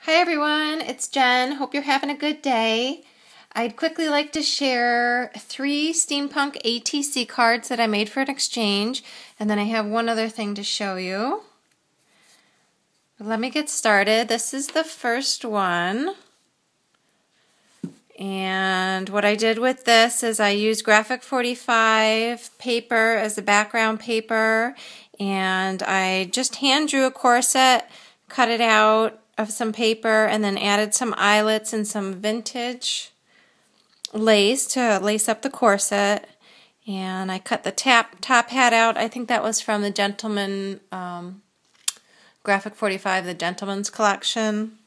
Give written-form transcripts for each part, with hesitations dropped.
Hi everyone, it's Jen. Hope you're having a good day. I'd quickly like to share 3 Steampunk ATC cards that I made for an exchange, and then I have one other thing to show you. Let me get started. This is the first one. And what I did with this is I used graphic 45 paper as the background paper, and I just hand drew a corset, cut it out of some paper, and then added some eyelets and some vintage lace to lace up the corset. And I cut the top hat out. I think that was from the Gentleman graphic 45, the Gentleman's collection.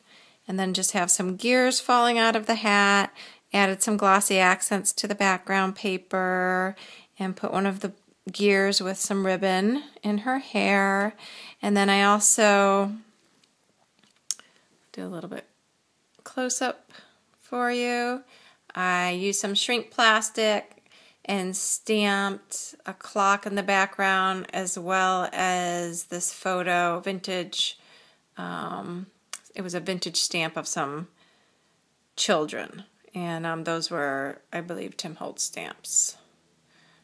And then just have some gears falling out of the hat, added some glossy accents to the background paper, and put one of the gears with some ribbon in her hair. And then I also do a little bit close up for you. I used some shrink plastic and stamped a clock in the background, as well as this photo vintage. It was a vintage stamp of some children, and those were, I believe, Tim Holtz stamps.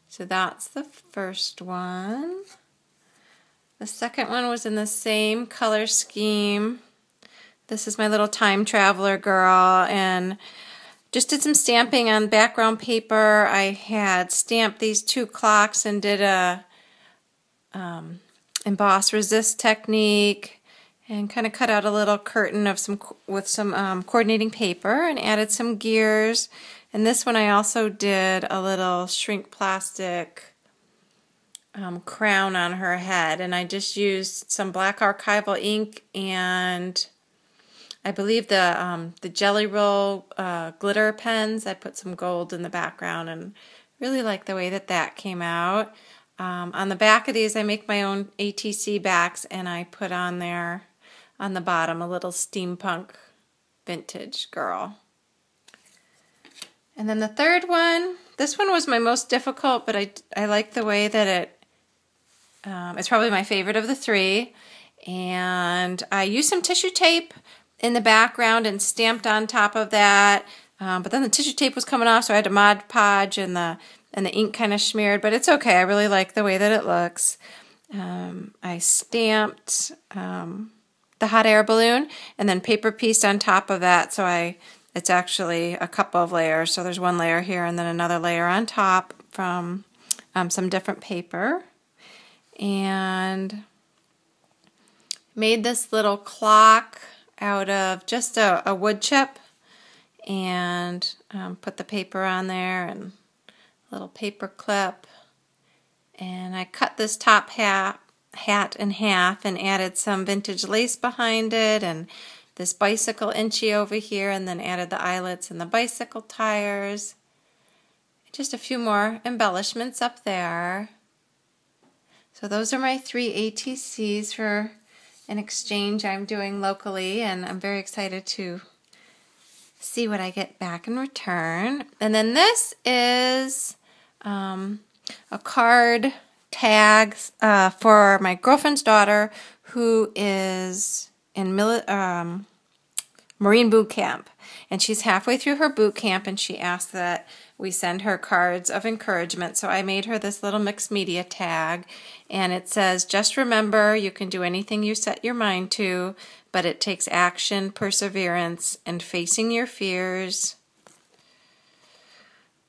So that's the first one. The second one was in the same color scheme. This is my little time traveler girl, and just did some stamping on background paper. I had stamped these 2 clocks and did a emboss resist technique, and kind of cut out a little curtain of some coordinating paper and added some gears. And this one I also did a little shrink plastic crown on her head, and I just used some black archival ink and I believe the Jelly Roll glitter pens. I put some gold in the background and really like the way that came out. On the back of these I make my own ATC backs, and I put on there on the bottom a little steampunk vintage girl. And then the third one, this one was my most difficult, but I like the way that it's probably my favorite of the 3. And I used some tissue tape in the background and stamped on top of that, but then the tissue tape was coming off, so I had to Mod Podge, and the ink kind of smeared, but it's okay. I really like the way that it looks. I stamped the hot air balloon and then paper pieced on top of that, so it's actually a couple of layers. So there's one layer here and then another layer on top from some different paper, and made this little clock out of just a wood chip, and put the paper on there and a little paper clip, and I cut this top hat in half and added some vintage lace behind it, and this bicycle inchy over here, and then added the eyelets and the bicycle tires. Just a few more embellishments up there. So those are my 3 ATCs for an exchange I'm doing locally, and I'm very excited to see what I get back in return. And then this is a card tag for my girlfriend's daughter, who is in Marine boot camp, and she's halfway through her boot camp, and she asked that we send her cards of encouragement. So I made her this little mixed media tag, and it says, "Just remember, you can do anything you set your mind to, but it takes action, perseverance, and facing your fears,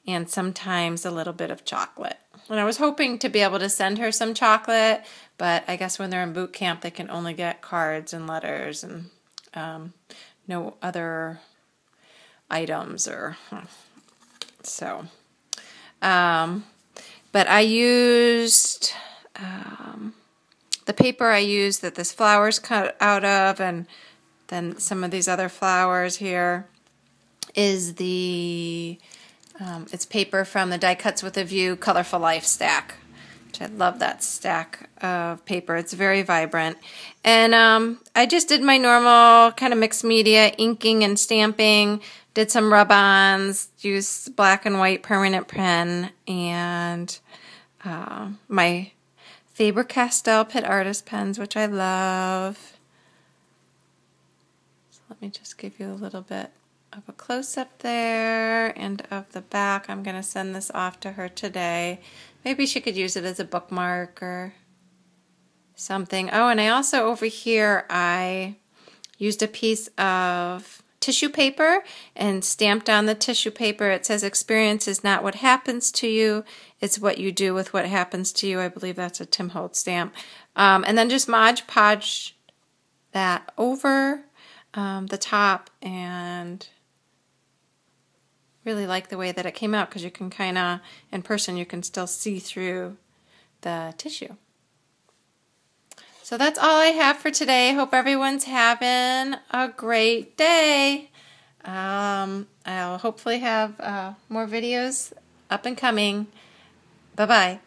and sometimes a little bit of chocolate." And I was hoping to be able to send her some chocolate, but I guess when they're in boot camp they can only get cards and letters and no other items or so. But I used the paper I used that this flower's cut out of, and then some of these other flowers here is it's paper from the Die Cuts with a View Colorful Life stack, which I love that stack of paper. It's very vibrant. And I just did my normal kind of mixed media inking and stamping, did some rub-ons, used black and white permanent pen, and my Faber-Castell Pit Artist pens, which I love. So let me just give you a little bit of a close-up there and of the back. I'm going to send this off to her today. Maybe she could use it as a bookmark or something. Oh, and I also over here, I used a piece of tissue paper and stamped on the tissue paper. It says, "Experience is not what happens to you, it's what you do with what happens to you." I believe that's a Tim Holtz stamp. And then just Mod Podge that over the top, and really like the way that it came out because you can kind of, in person, you can still see through the tissue. So that's all I have for today. Hope everyone's having a great day. I'll hopefully have more videos up and coming. Bye-bye.